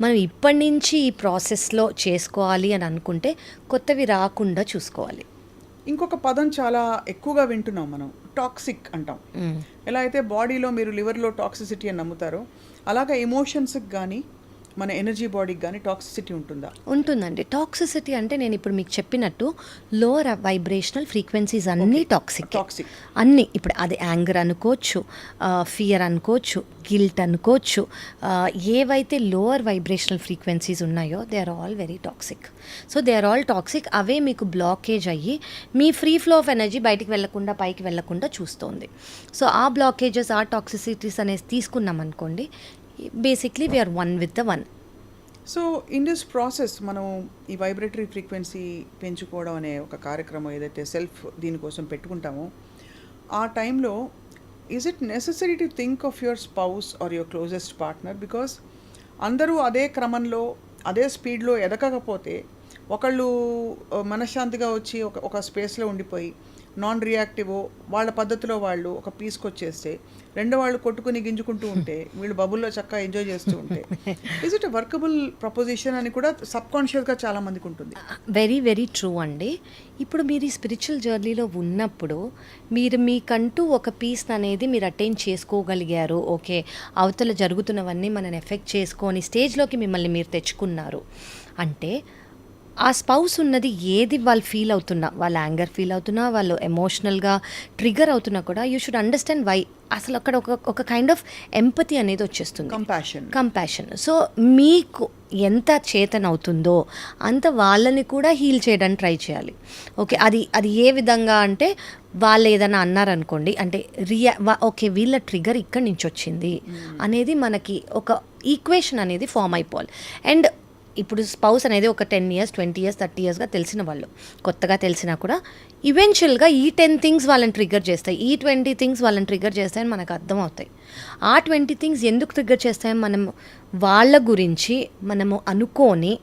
మనం ఇప్పటి నుంచి ఈ ప్రాసెస్లో చేసుకోవాలి అని అనుకుంటే కొత్తవి రాకుండా చూసుకోవాలి. ఇంకొక పదం చాలా ఎక్కువగా వింటున్నాం మనం, టాక్సిక్ అంటాం. ఎలా అయితే బాడీలో మీరు లివర్లో టాక్సిసిటీ అని నమ్ముతారో అలాగా ఎమోషన్స్కి కానీ మన ఎనర్జీ బాడీకి కానీ టాక్సిసిటీ ఉంటుందా? ఉంటుందండి. టాక్సిసిటీ అంటే నేను ఇప్పుడు మీకు చెప్పినట్టు లోవర్ వైబ్రేషనల్ ఫ్రీక్వెన్సీస్ అన్నీ టాక్సిక్ అన్నీ. ఇప్పుడు అది యాంగర్ అనుకోవచ్చు, ఫియర్ అనుకోవచ్చు, గిల్ట్ అనుకోవచ్చు, ఏవైతే లోవర్ వైబ్రేషనల్ ఫ్రీక్వెన్సీస్ ఉన్నాయో they are all very toxic. So they are all toxic. అవే మీకు బ్లాకేజ్ అయ్యి మీ ఫ్రీ ఫ్లో ఆఫ్ ఎనర్జీ బయటికి వెళ్ళకుండా పైకి వెళ్ళకుండా చూస్తుంది. సో ఆ బ్లాకేజెస్, ఆ టాక్సిసిటీస్ అనేది తీసుకున్నాం అనుకోండి, basically we are one with the one. So in this process మనం ఈ వైబ్రేటరీ ఫ్రీక్వెన్సీ పెంచుకోవడం అనే ఒక కార్యక్రమం ఏదైతే సెల్ఫ్ దీనికోసం పెట్టుకుంటామో ఆ టైంలో is it necessary to think of your spouse are your closest partner? Because అందరూ అదే క్రమంలో అదే స్పీడ్లో ఎదగకపోతే ఒకళ్ళు మనశ్శాంతిగా వచ్చి ఒక స్పేస్లో ఉండిపోయి నాన్ రియాక్టివ్ వాళ్ళ పద్ధతిలో వాళ్ళు ఒక పీస్కి వచ్చేస్తే, రెండో వాళ్ళు కొట్టుకుని గింజుకుంటూ ఉంటే వీళ్ళు బబుల్లో చక్కగా ఎంజాయ్ చేస్తూ ఉంటే is it a workable proposition అని కూడా సబ్కాన్షియస్గా చాలా మందికి ఉంటుంది. వెరీ వెరీ ట్రూ అండి. ఇప్పుడు మీరు ఈ స్పిరిచువల్ జర్నీలో ఉన్నప్పుడు మీరు మీకంటూ ఒక పీస్ అనేది మీరు అటైన్ చేసుకోగలిగారు, ఓకే, అవతల జరుగుతున్నవన్నీ మనని ఎఫెక్ట్ చేసుకొని స్టేజ్లోకి మిమ్మల్ని మీరు తెచ్చుకున్నారు అంటే ఆ స్పౌస్ ఉన్నది ఏది వాళ్ళు ఫీల్ అవుతున్నా, వాళ్ళు యాంగర్ ఫీల్ అవుతున్నా, వాళ్ళు ఎమోషనల్గా ట్రిగర్ అవుతున్నా కూడా యూ షుడ్ అండర్స్టాండ్ వై. అసలు అక్కడ ఒక కైండ్ ఆఫ్ ఎంపతి అనేది వచ్చేస్తుంది, కంపాషన్. సో మీకు ఎంత చేతన అవుతుందో అంత వాళ్ళని కూడా హీల్ చేయడానికి ట్రై చేయాలి. ఓకే, అది ఏ విధంగా అంటే వాళ్ళు ఏదైనా అన్నారనుకోండి, అంటే ఓకే వీళ్ళ ట్రిగర్ ఇక్కడి నుంచి వచ్చింది అనేది మనకి ఒక ఈక్వేషన్ అనేది ఫామ్ అయిపోవాలి. అండ్ ఇప్పుడు స్పౌస్ అనేది ఒక 10 years 20 years 30 yearsగా తెలిసిన వాళ్ళు, కొత్తగా తెలిసినా కూడా ఈవెన్చువల్గా ఈ 10 things వాళ్ళని ట్రిగ్గర్ చేస్తాయి, ఈ 20 things వాళ్ళని ట్రిగ్గర్ చేస్తాయని మనకు అర్థం అవుతాయి. ఆ 20 things ఎందుకు ట్రిగ్గర్ చేస్తాయని మనం వాళ్ళ గురించి మనము అనుకొని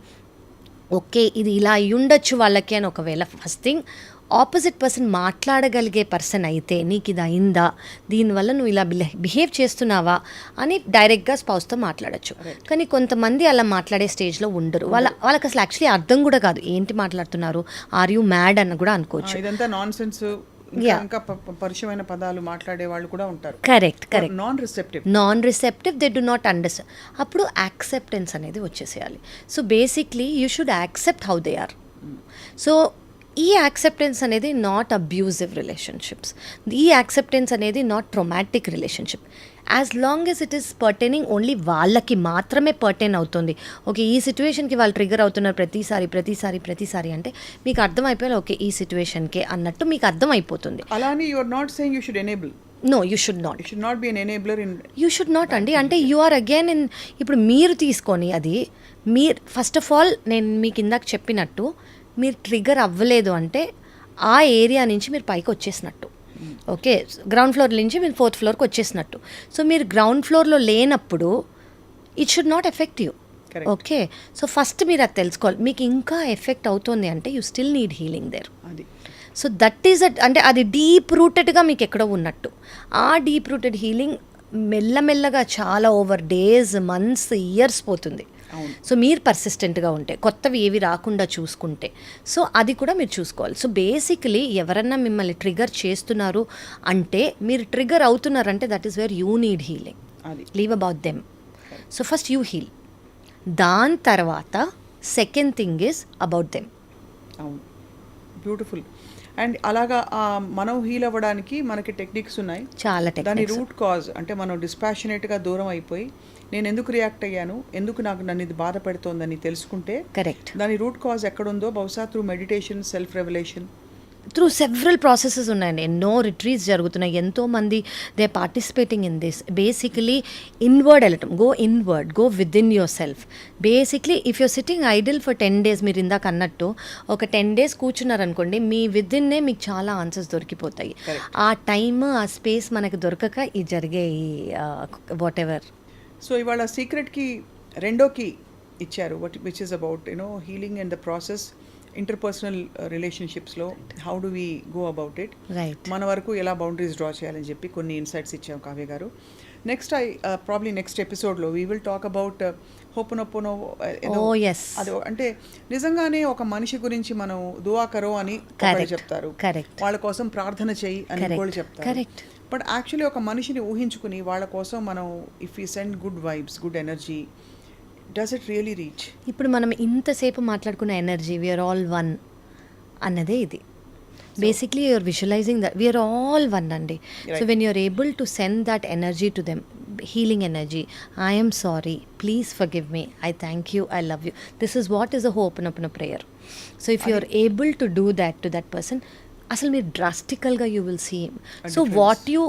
ఓకే ఇది ఇలా అయి ఉండొచ్చు వాళ్ళకి అని ఒకవేళ ఫస్ట్ థింగ్ ఆపోజిట్ పర్సన్ మాట్లాడగలిగే పర్సన్ అయితే నీకు ఇది అయిందా, దీనివల్ల నువ్వు ఇలా బిహేవ్ చేస్తున్నావా అని డైరెక్ట్గా స్పౌస్తో మాట్లాడచ్చు. కానీ కొంతమంది అలా మాట్లాడే స్టేజ్లో ఉండరు, వాళ్ళకి అసలు యాక్చువల్లీ అర్థం కూడా కాదు ఏంటి మాట్లాడుతున్నారు, ఆర్ యూ మ్యాడ్ అని కూడా అనుకోవచ్చు. ఇదంతా నాన్సెన్స్, Yeah. ఇంకా పరిచయమైన పదాలు మాట్లాడే వాళ్ళు కూడా ఉంటారు. Correct non receptive they do not understand. అప్పుడు యాక్సెప్టెన్స్ అనేది వచ్చేసేయాలి. So basically you should accept how they are. So ఈ యాక్సెప్టెన్స్ అనేది నాట్ అబ్యూజివ్ రిలేషన్షిప్స్, ఈ యాక్సెప్టెన్స్ అనేది not traumatic relationship. As long as it is pertaining only వాళ్ళకి మాత్రమే pertain అవుతుంది. ఓకే, ఈ సిచ్యువేషన్కి వాళ్ళు ట్రిగర్ అవుతున్నారు ప్రతిసారి అంటే మీకు అర్థమైపోయాలి, ఓకే ఈ సిచ్యువేషన్కే అన్నట్టు మీకు అర్థమైపోతుంది. అలానే you are not saying you should enable. No, you should not. You should not be an enabler in. You should not అండి. అంటే యు ఆర్ అగైన్ ఇన్. ఇప్పుడు మీరు తీసుకొని అది మీరు ఫస్ట్ ఆఫ్ ఆల్ నేను మీకు ఇందాక చెప్పినట్టు మీరు ట్రిగర్ అవ్వలేదు అంటే ఆ ఏరియా నుంచి మీరు పైకి వచ్చేసినట్టు. ఓకే, గ్రౌండ్ ఫ్లోర్ నుంచి మీరు 4th ఫ్లోర్కి వచ్చేసినట్టు. సో మీరు గ్రౌండ్ ఫ్లోర్లో లేనప్పుడు it should not affect you. Okay, so first మీరు అది తెలుసుకోవాలి. మీకు ఇంకా ఎఫెక్ట్ అవుతుంది అంటే you still need healing there. So that is అంటే అది డీప్ రూటెడ్గా మీకు ఎక్కడో ఉన్నట్టు. ఆ డీప్ రూటెడ్ హీలింగ్ మెల్లమెల్లగా చాలా ఓవర్ డేస్, మంత్స్, ఇయర్స్ పోతుంది. సో మీరు పర్సిస్టెంట్గా ఉంటే, కొత్తవి ఏవి రాకుండా చూసుకుంటే, సో అది కూడా మీరు చూసుకోవాలి. సో బేసికలీ ఎవరన్నా మిమ్మల్ని ట్రిగర్ చేస్తున్నారు అంటే, మీరు ట్రిగర్ అవుతున్నారంటే that is where you need healing. Leave about them. So first you heal. దాని తర్వాత second thing is about them. అవును, బ్యూటిఫుల్. అండ్ అలాగా మనం హీల్ అవ్వడానికి మనకి టెక్నిక్స్ ఉన్నాయి. చాలా దాని రూట్ కాజ్ అంటే మనం డిస్పాషనేట్గా దూరం అయిపోయి నేను ఎందుకు రియాక్ట్ అయ్యాను, ఎందుకు నన్ను ఇది బాధ పెడుతోందని తెలుసుకుంటే, కరెక్ట్, దాని రూట్ కాజ్ ఎక్కడుందో బహుశా through meditation, self revolution, through several processes ఉన్నాయండి. ఎన్నో రిట్రీట్స్ జరుగుతున్నాయి, ఎంతోమంది they participating in this. Basically inward వెళ్ళటం, go inward, go within yourself. Basically if you're sitting idle for 10 days, మీరు ఇందాక అన్నట్టు ఒక 10 days కూర్చున్నారనుకోండి, మీ విద్ ఇన్నే మీకు చాలా ఆన్సర్స్ దొరికిపోతాయి. ఆ టైమ్, ఆ స్పేస్ మనకు దొరకక ఈ జరిగే వాట్ ఎవర్. సో ఇవాళ సీక్రెట్కి రెండో కీ ఇచ్చారు, which is about healing and the process interpersonal రిలేషన్షిప్స్లో how do we go about it, మన వరకు ఎలా బౌండరీస్ డ్రా చేయాలని చెప్పి కొన్ని ఇన్సైట్స్ ఇచ్చాం కావ్య గారు. నెక్స్ట్ ప్రాబ్లీ నెక్స్ట్ ఎపిసోడ్లో వీ విల్ టాక్ అబౌట్ హోపనొప్పనో. అది అంటే నిజంగానే ఒక మనిషి గురించి మనం దువా కరో అని చెప్తారు, వాళ్ళ కోసం ప్రార్థన చేయి అని కూడా చెప్తారు. బట్ యాక్చువల్లీ ఒక మనిషిని ఊహించుకుని వాళ్ళ కోసం మనం if you send good vibes, good energy, does it really reach? ఇప్పుడు మనం ఇంతసేపు మాట్లాడుకున్న ఎనర్జీ, వీఆర్ ఆల్ వన్ అన్నదే ఇది. Basically you're visualizing that we're all one అండి. So when you're able to send that energy to them, healing energy, I am sorry, please forgive me, I thank you, I love you, this is what is a open up in a prayer. So if you are able to do that to that person, అసలు మీరు డ్రాస్టికల్గా you will see him. So what you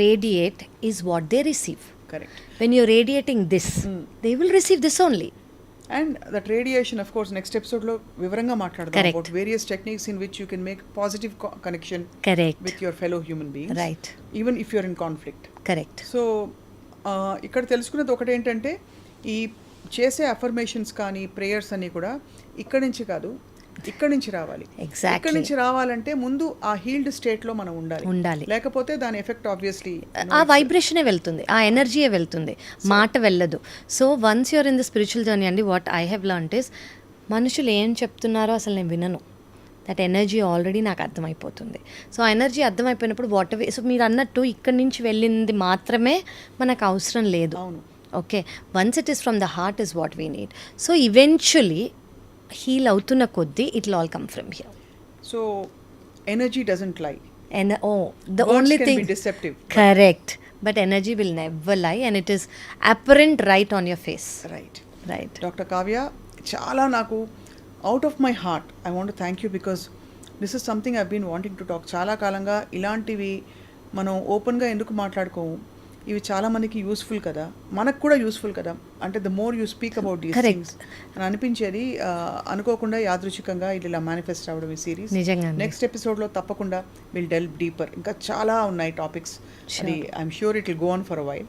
radiate is what they receive. Correct. When you're radiating this, they will receive this only. And that radiation of course next ఎపిసోడ్లో వివరంగా మాట్లాడదాం about various techniques in which you can make positive connection with your fellow human beings, right, even if you're in conflict. Correct. So ఇక్కడ తెలుసుకున్నది ఒకటి ఏంటంటే, ఈ చేసే affirmations కానీ ప్రేయర్స్ అన్నీ కూడా ఇక్కడి నుంచి కాదు, ఇక్కడి నుంచి రావాలి. ఇక్కడి నుంచి రావాలంటే ముందు ఆ హీల్డ్ స్టేట్లో మనం ఉండాలి, లేకపోతే దాని ఎఫెక్ట్ ఆబ్వియస్లీ ఆ వైబ్రేషనే వెళ్తుంది, ఆ ఎనర్జీయే వెళ్తుంది, మాట వెళ్ళదు. So once you're in the spiritual journey అండి, what I have learned is, మనుషులు ఏం చెప్తున్నారో అసలు నేను వినను. దట్ ఎనర్జీ ఆల్రెడీ నాకు అర్థమైపోతుంది. సో ఆ ఎనర్జీ అర్థమైపోయినప్పుడు వాట్ ఎవర్, సో మీరు అన్నట్టు ఇక్కడి నుంచి వెళ్ళింది మాత్రమే మనకు అవసరం లేదు. Okay, once it is from the heart is what we need. So eventually heal అవుతున్న కొద్దీ it will all come from here. So energy doesn't lie. The only thing, deceptive, correct, but energy will never lie and it is apparent right on your face. Right. Dr. Kavya, చాలా నాకు out of my heart I want to thank you because this is something I been wanting to talk. చాలా కాలంగా ఇలాంటివి మనం ఓపెన్గా ఎందుకు మాట్లాడుకోము, ఇవి చాలా మందికి యూస్ఫుల్ కదా, మనకు కూడా యూస్ఫుల్ కదా, అంటే the more you speak about these things అని అనిపించేది. అనుకోకుండా యాదృచ్ఛికంగా ఇలా మేనిఫెస్ట్ అవ్వడం ఈ సిరీస్. నెక్స్ట్ ఎపిసోడ్లో తప్పకుండా విల్ డెల్వ్ డీపర్, ఇంకా చాలా ఉన్నాయి టాపిక్స్. అది I'm sure it will go on for a while.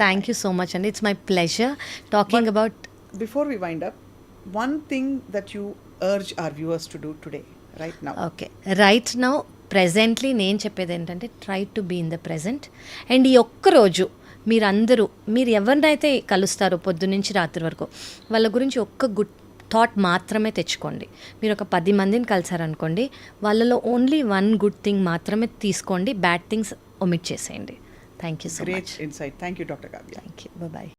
Thank you so much అండి, it's my pleasure talking about. Before we wind up, one thing that you urge our viewers to do today, right now? Okay, right now presently నేను చెప్పేది ఏంటంటే, try to be in the present. And ఈ ఒక్కరోజు మీరు ఎవరినైతే కలుస్తారో పొద్దున్నుంచి రాత్రి వరకు, వాళ్ళ గురించి ఒక్క థాట్ మాత్రమే తెచ్చుకోండి. మీరు ఒక 10 మందిని కలిసారనుకోండి, వాళ్ళలో ఓన్లీ 1 గుడ్ థింగ్ మాత్రమే తీసుకోండి, బ్యాడ్ థింగ్స్ ఒమిట్ చేసేయండి. Thank you so great much. Insight. Thank you doctor Kavya. Thank you. Bye.